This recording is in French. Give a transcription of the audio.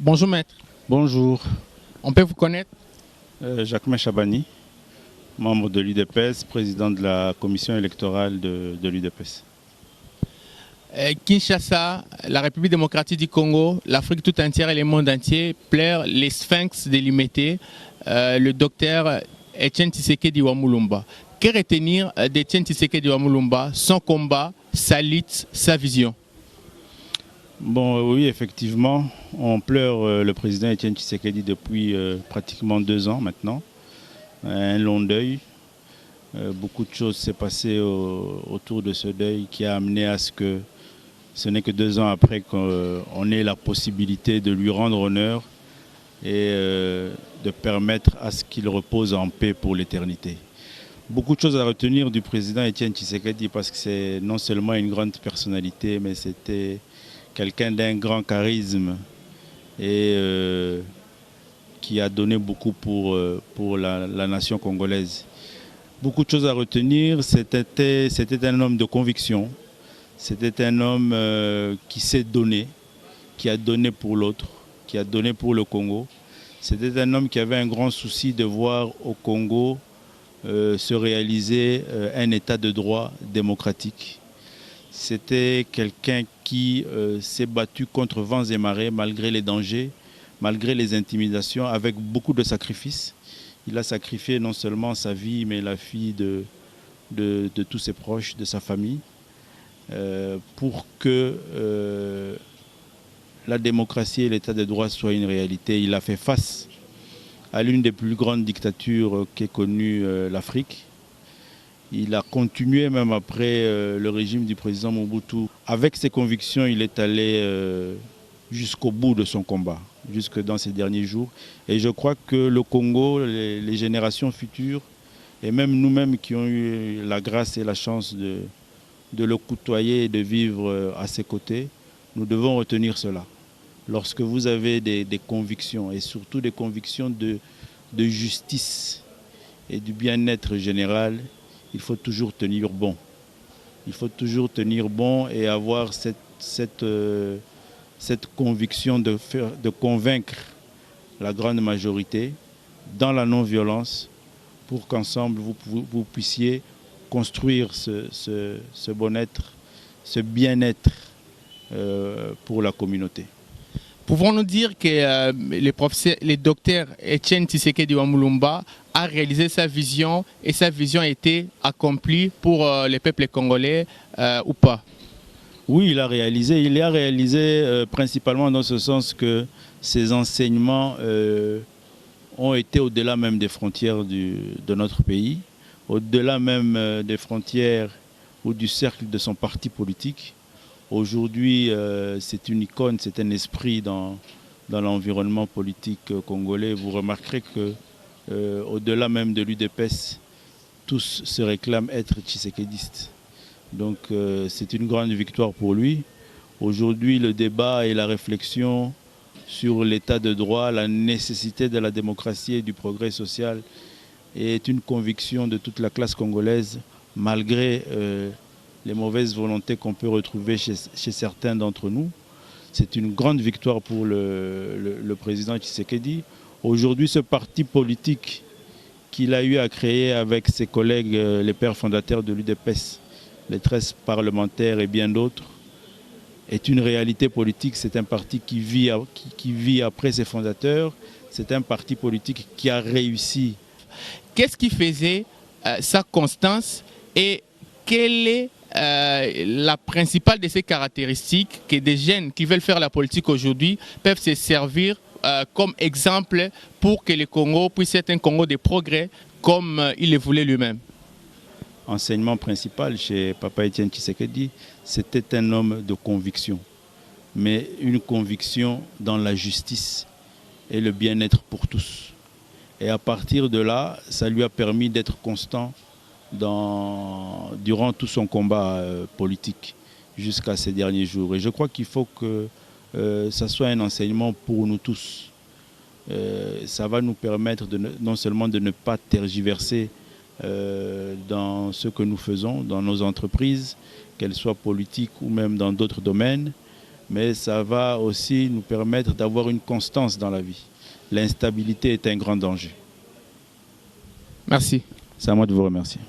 Bonjour maître, Bonjour, on peut vous connaître? Jacquemin Chabani, membre de l'UDPS, président de la commission électorale de l'UDPS. Kinshasa, la République démocratique du Congo, l'Afrique tout entière et le monde entier pleurent les sphinx délimité, le docteur Etienne Tshisekedi Wamulumba. Que retenir d'Etienne Tshisekedi Wamulumba, son combat, sa lutte, sa vision? Bon, oui, effectivement, on pleure le président Etienne Tshisekedi depuis pratiquement 2 ans maintenant. Un long deuil. Beaucoup de choses s'est passé autour de ce deuil qui a amené à ce que ce n'est que 2 ans après qu'on ait la possibilité de lui rendre honneur et de permettre à ce qu'il repose en paix pour l'éternité. Beaucoup de choses à retenir du président Etienne Tshisekedi parce que c'est non seulement une grande personnalité, mais c'était quelqu'un d'un grand charisme et qui a donné beaucoup pour la nation congolaise. Beaucoup de choses à retenir, c'était un homme de conviction, c'était un homme qui s'est donné, qui a donné pour l'autre, qui a donné pour le Congo. C'était un homme qui avait un grand souci de voir au Congo se réaliser un état de droit démocratique. C'était quelqu'un qui s'est battu contre vents et marées malgré les dangers, malgré les intimidations, avec beaucoup de sacrifices. Il a sacrifié non seulement sa vie, mais la vie de tous ses proches, de sa famille, pour que la démocratie et l'état de droit soient une réalité. Il a fait face à l'une des plus grandes dictatures qu'ait connue l'Afrique. Il a continué même après le régime du président Mobutu. Avec ses convictions, il est allé jusqu'au bout de son combat, jusque dans ces derniers jours. Et je crois que le Congo, les générations futures, et même nous-mêmes qui ont eu la grâce et la chance de le côtoyer et de vivre à ses côtés, nous devons retenir cela. Lorsque vous avez des convictions, et surtout des convictions de justice et du bien-être général, il faut toujours tenir bon. Il faut toujours tenir bon et avoir cette conviction de convaincre la grande majorité dans la non-violence pour qu'ensemble vous puissiez construire ce bon-être, ce bien-être pour la communauté. Pouvons-nous dire que le docteur Etienne Tshisekedi Wamulumba a réalisé sa vision et sa vision a été accomplie pour le peuple congolais ou pas? Oui, il a réalisé principalement dans ce sens que ses enseignements ont été au-delà même des frontières de notre pays, au-delà même des frontières ou du cercle de son parti politique. Aujourd'hui, c'est une icône, c'est un esprit dans l'environnement politique congolais. Vous remarquerez que au-delà même de l'UDPS, tous se réclament être tshisekédistes. Donc c'est une grande victoire pour lui. Aujourd'hui, le débat et la réflexion sur l'état de droit, la nécessité de la démocratie et du progrès social est une conviction de toute la classe congolaise, malgré les mauvaises volontés qu'on peut retrouver chez certains d'entre nous. C'est une grande victoire pour le président Tshisekedi. Aujourd'hui, ce parti politique qu'il a eu à créer avec ses collègues, les pères fondateurs de l'UDPS, les 13 parlementaires et bien d'autres, est une réalité politique. C'est un parti qui vit après ses fondateurs. C'est un parti politique qui a réussi. Qu'est-ce qui faisait sa constance et quelle est la principale de ces caractéristiques que des jeunes qui veulent faire la politique aujourd'hui peuvent se servir comme exemple pour que le Congo puisse être un Congo de progrès comme il le voulait lui-même? Enseignement principal chez Papa Etienne Tshisekedi, c'était un homme de conviction, mais une conviction dans la justice et le bien-être pour tous. Et à partir de là, ça lui a permis d'être constant durant tout son combat politique jusqu'à ces derniers jours. Et je crois qu'il faut que ça soit un enseignement pour nous tous. Ça va nous permettre non seulement de ne pas tergiverser dans ce que nous faisons, dans nos entreprises, qu'elles soient politiques ou même dans d'autres domaines, mais ça va aussi nous permettre d'avoir une constance dans la vie. L'instabilité est un grand danger. Merci. C'est à moi de vous remercier.